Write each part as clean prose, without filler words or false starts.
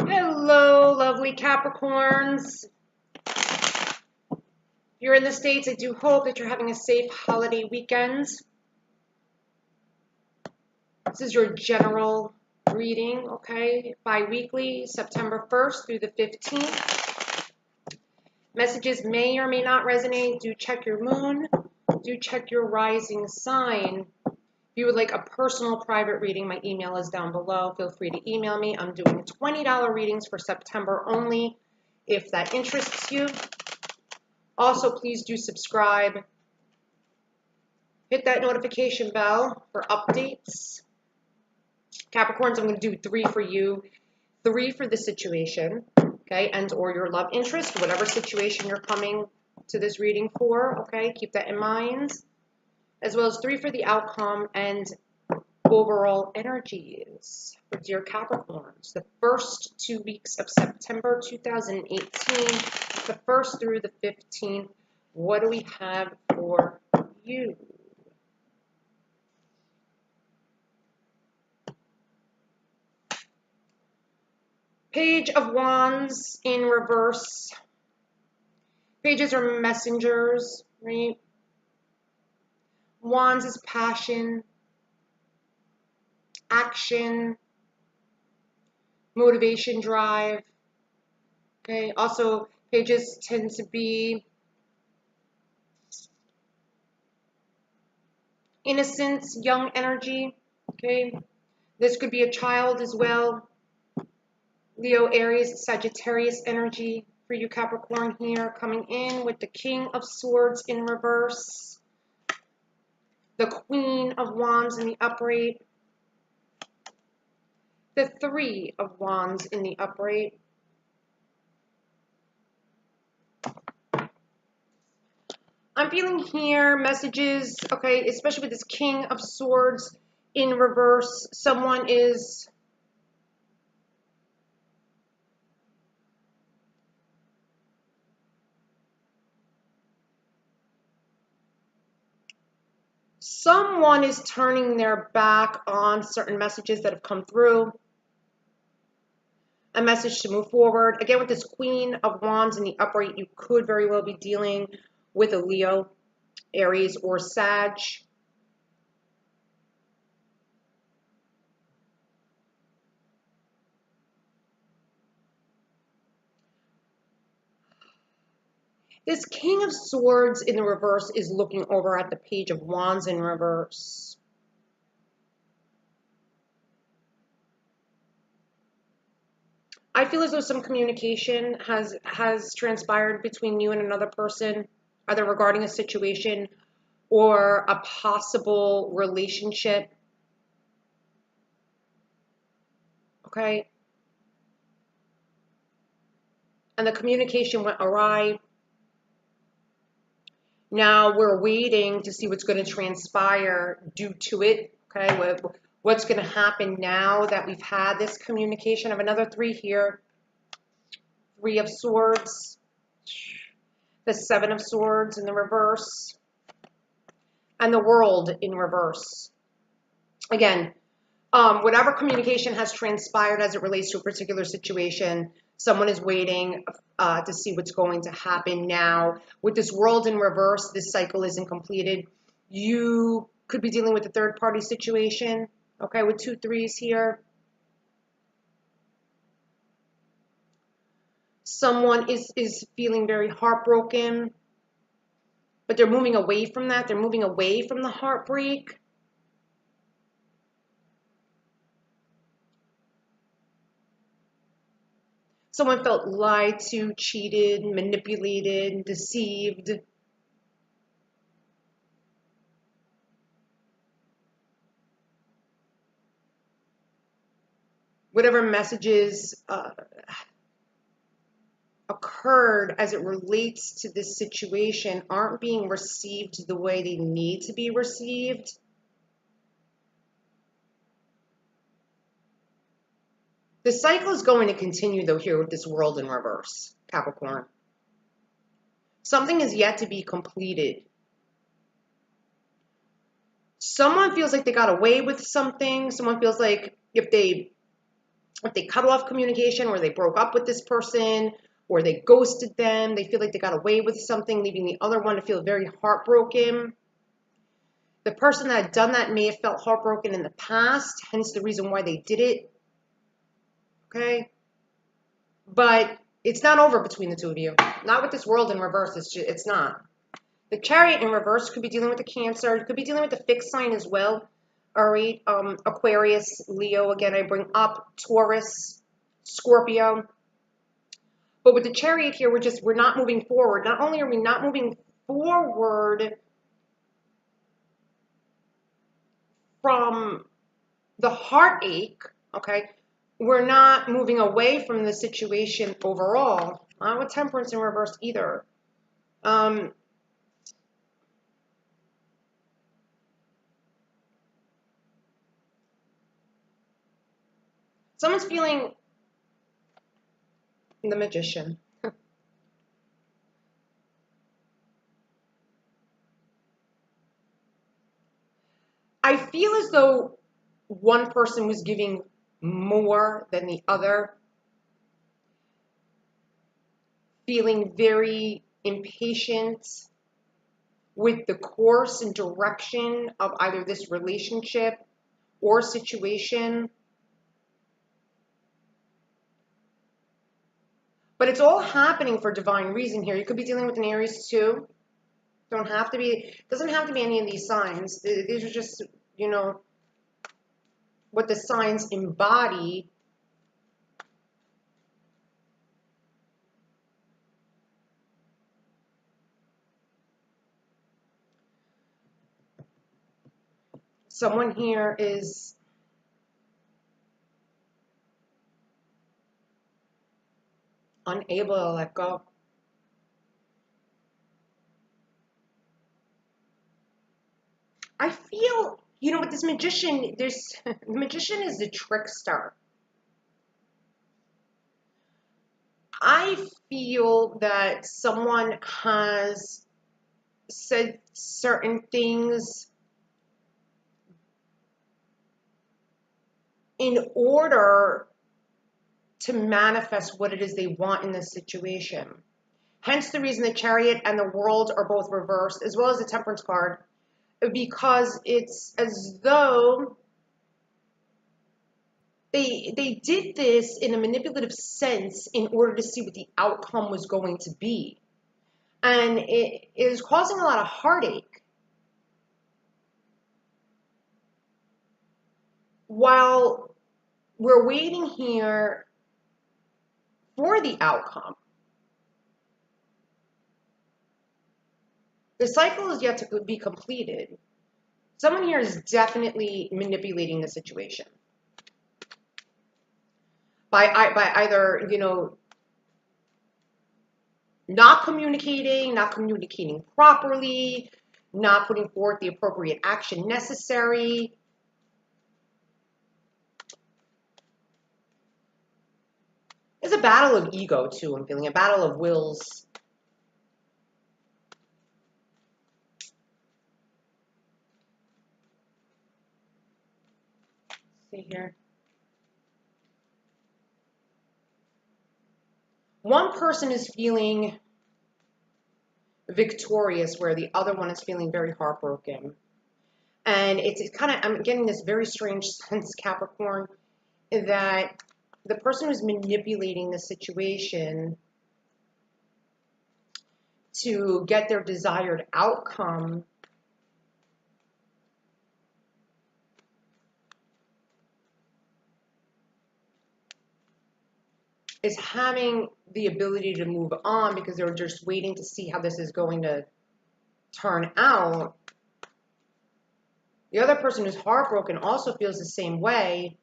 Hello, lovely Capricorns. If you're in the States, I do hope that you're having a safe holiday weekend. This is your general reading, okay? Biweekly, September 1st through the 15th. Messages may or may not resonate. Do check your moon. Do check your rising sign. If you would like a personal private reading, my email is down below. Feel free to email me. I'm doing $20 readings for September only, if that interests you. Also, please do subscribe. Hit that notification bell for updates. Capricorns, I'm going to do 3 for you. 3 for the situation, okay, and or your love interest, whatever situation you're coming to this reading for, okay? Keep that in mind. As well as 3 for the outcome and overall energies for dear Capricorns. The first 2 weeks of September 2018, the 1st through the 15th. What do we have for you? Page of Wands in reverse. Pages are messengers, right? Wands is passion, action, motivation, drive. Okay, also pages tend to be innocence, young energy. Okay, this could be a child as well. Leo, Aries, Sagittarius energy for you Capricorn here, coming in with the King of Swords in reverse. The Queen of Wands in the upright. The 3 of Wands in the upright. I'm feeling here messages, okay, especially with this King of Swords in reverse. Someone is turning their back on certain messages that have come through. A message to move forward. Again, with this Queen of Wands in the upright, you could very well be dealing with a Leo, Aries, or Sag. This King of Swords in the reverse is looking over at the Page of Wands in reverse. I feel as though some communication has transpired between you and another person, either regarding a situation or a possible relationship. Okay? And the communication went awry. Now we're waiting to see what's going to transpire due to it. Okay, what's going to happen now that we've had this communication? I have another 3 here. 3 of Swords. The 7 of Swords in the reverse. And the World in reverse. Again, whatever communication has transpired as it relates to a particular situation, someone is waiting to see what's going to happen now. With this World in reverse, this cycle isn't completed. You could be dealing with a third-party situation, okay, with 2 3s here. Someone is feeling very heartbroken, but they're moving away from that. They're moving away from the heartbreak. Someone felt lied to, cheated, manipulated, deceived. Whatever messages occurred as it relates to this situation aren't being received the way they need to be received. The cycle is going to continue, though, here with this World in reverse, Capricorn. Something is yet to be completed. Someone feels like they got away with something. Someone feels like if they if they cut off communication, or they broke up with this person, or they ghosted them, they feel like they got away with something, leaving the other one to feel very heartbroken. The person that had done that may have felt heartbroken in the past, hence the reason why they did it. Okay? But it's not over between the two of you. Not with this World in reverse. It's not. The Chariot in reverse could be dealing with the Cancer. It could be dealing with the fixed sign as well. All right? Aquarius, Leo, again, I bring up Taurus, Scorpio. But with the Chariot here, we're not moving forward. Not only are we not moving forward from the heartache, okay, we're not moving away from the situation overall. Not with Temperance in reverse either. Someone's feeling the Magician. I feel as though one person was giving more than the other, feeling very impatient with the course and direction of either this relationship or situation. But it's all happening for divine reason here. You could be dealing with an Aries too. Doesn't have to be any of these signs. These are just, you know, what the signs embody. Someone here is unable to let go. I feel, you know, with this Magician, the Magician is the trickster. I feel that someone has said certain things in order to manifest what it is they want in this situation. Hence the reason the Chariot and the World are both reversed, as well as the Temperance card, because it's as though they did this in a manipulative sense in order to see what the outcome was going to be. And it is causing a lot of heartache. While we're waiting here for the outcome, the cycle is yet to be completed. Someone here is definitely manipulating the situation. By either, you know, not communicating properly, not putting forth the appropriate action necessary. There's a battle of ego too, I'm feeling, a battle of wills. See here. One person is feeling victorious where the other one is feeling very heartbroken. And it's kind of, I'm getting this very strange sense, Capricorn, that the person who's manipulating the situation to get their desired outcome is having the ability to move on because they're just waiting to see how this is going to turn out. The other person who's heartbroken also feels the same way.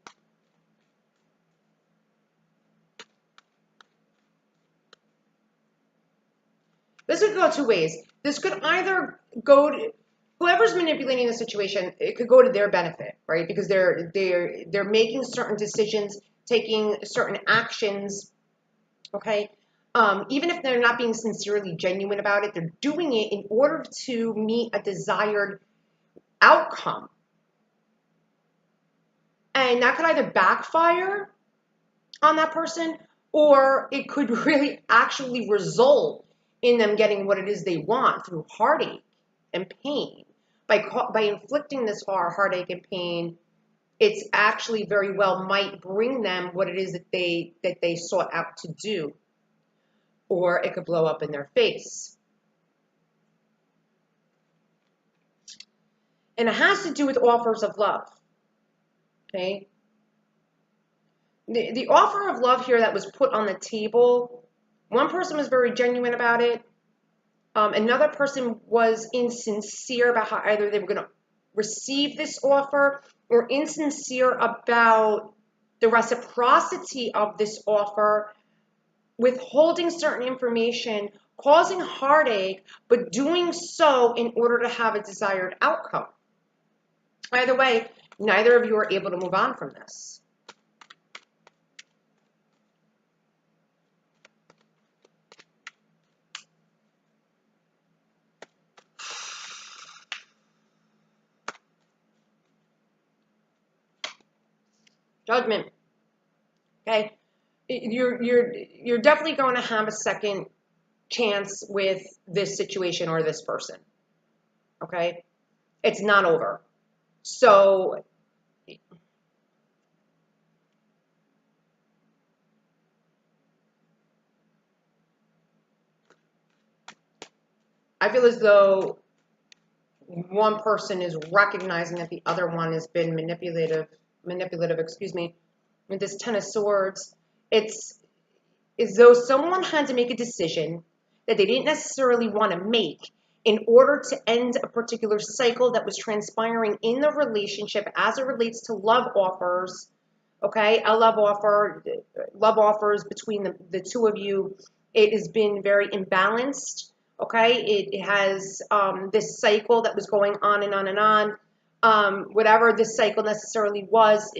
This could go two ways. This could either go to whoever's manipulating the situation, it could go to their benefit, right? Because they're making certain decisions, taking certain actions, okay? Even if they're not being sincerely genuine about it, they're doing it in order to meet a desired outcome. And that could either backfire on that person, or it could really actually result in them getting what it is they want through heartache and pain. By inflicting this heartache and pain, it's actually very well might bring them what it is that they sought out to do, or it could blow up in their face. And it has to do with offers of love. Okay? The offer of love here that was put on the table, one person was very genuine about it. Another person was insincere about how either they were going to receive this offer, or insincere about the reciprocity of this offer, withholding certain information, causing heartache, but doing so in order to have a desired outcome. Either way, neither of you are able to move on from this. Judgment. Okay, you're definitely going to have a second chance with this situation or this person. Okay, it's not over. So I feel as though one person is recognizing that the other one has been manipulative, excuse me, with this Ten of Swords. It's as though someone had to make a decision that they didn't necessarily want to make in order to end a particular cycle that was transpiring in the relationship as it relates to love offers. Okay, a love offers between the two of you. It has been very imbalanced. Okay, it has this cycle that was going on and on and on. Whatever this cycle necessarily was,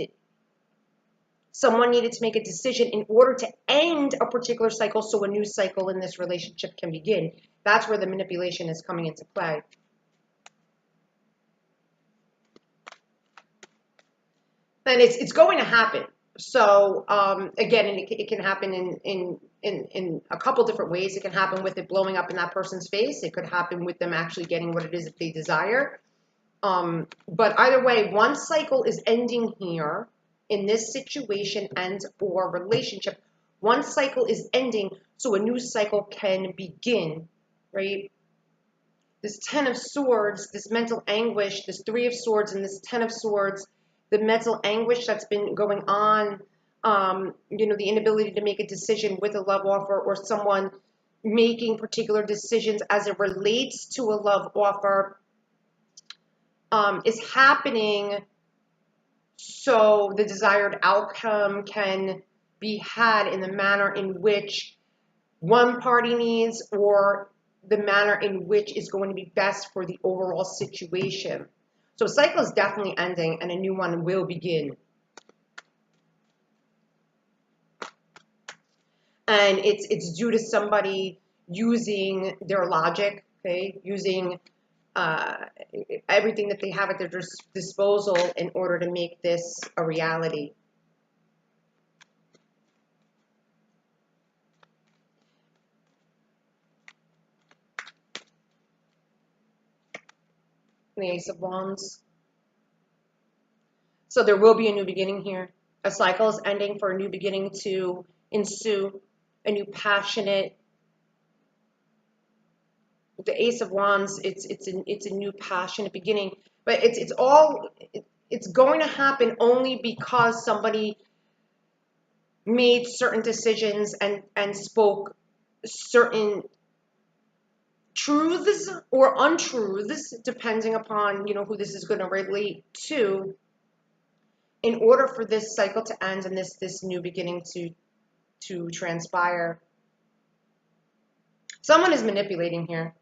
someone needed to make a decision in order to end a particular cycle so a new cycle in this relationship can begin. That's where the manipulation is coming into play. And it's going to happen. So again, and it can happen in a couple different ways. It can happen with it blowing up in that person's face. It could happen with them actually getting what it is that they desire. But either way, one cycle is ending here in this situation and or relationship. One cycle is ending so a new cycle can begin, right? This Ten of Swords, this mental anguish, this Three of Swords and this Ten of Swords, the mental anguish that's been going on, the inability to make a decision with a love offer, or someone making particular decisions as it relates to a love offer, is happening so the desired outcome can be had in the manner in which one party needs, or the manner in which is going to be best for the overall situation. So a cycle is definitely ending and a new one will begin. And it's due to somebody using their logic, okay, using everything that they have at their disposal in order to make this a reality. The Ace of Wands. So there will be a new beginning here. A cycle is ending for a new beginning to ensue, a new passionate. The Ace of Wands, it's a new passionate beginning, but it's going to happen only because somebody made certain decisions and spoke certain truths or untruths, depending upon who this is going to relate to, in order for this cycle to end and this new beginning to transpire. Someone is manipulating here,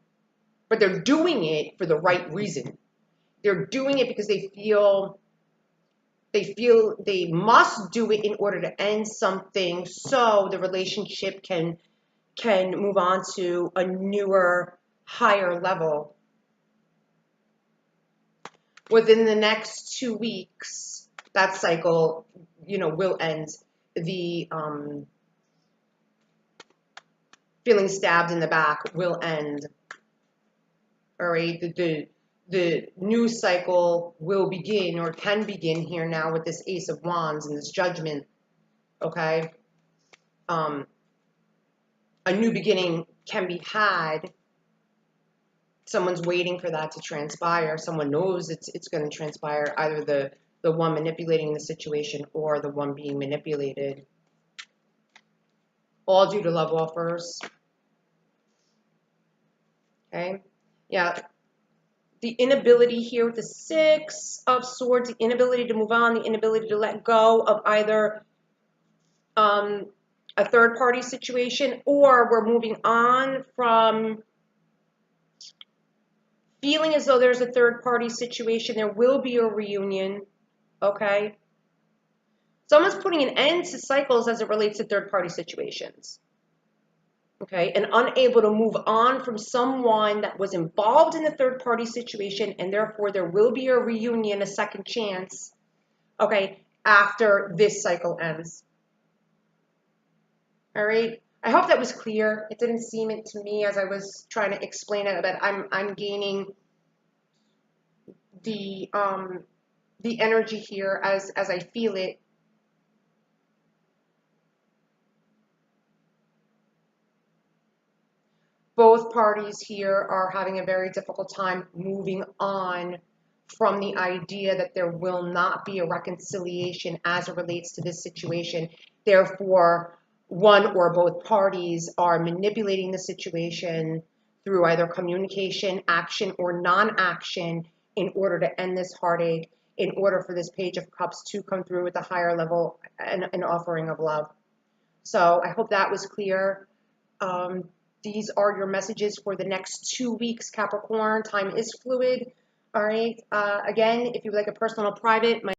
but they're doing it for the right reason. They're doing it because they feel they must do it in order to end something so the relationship can move on to a newer, higher level. Within the next 2 weeks, that cycle, will end. the feeling stabbed in the back will end. All right, the new cycle will begin, or can begin here now with this Ace of Wands and this Judgment. Okay, a new beginning can be had. Someone's waiting for that to transpire. Someone knows it's going to transpire, either the one manipulating the situation or the one being manipulated. All due to love offers. Okay, yeah. The inability here with the Six of Swords, the inability to move on, the inability to let go of either a third-party situation, or we're moving on from feeling as though there's a third-party situation. There will be a reunion, okay? Someone's putting an end to cycles as it relates to third-party situations, okay? And unable to move on from someone that was involved in the third-party situation, and therefore there will be a reunion, a second chance, okay, after this cycle ends. All right. I hope that was clear. It didn't seem it to me as I was trying to explain it, but I'm gaining the energy here as I feel it. Both parties here are having a very difficult time moving on from the idea that there will not be a reconciliation as it relates to this situation. Therefore, one or both parties are manipulating the situation through either communication, action, or non-action in order to end this heartache, in order for this Page of Cups to come through with a higher level, an offering of love. So I hope that was clear. These are your messages for the next 2 weeks, Capricorn. Time is fluid. All right. Again, if you would like a personal private, my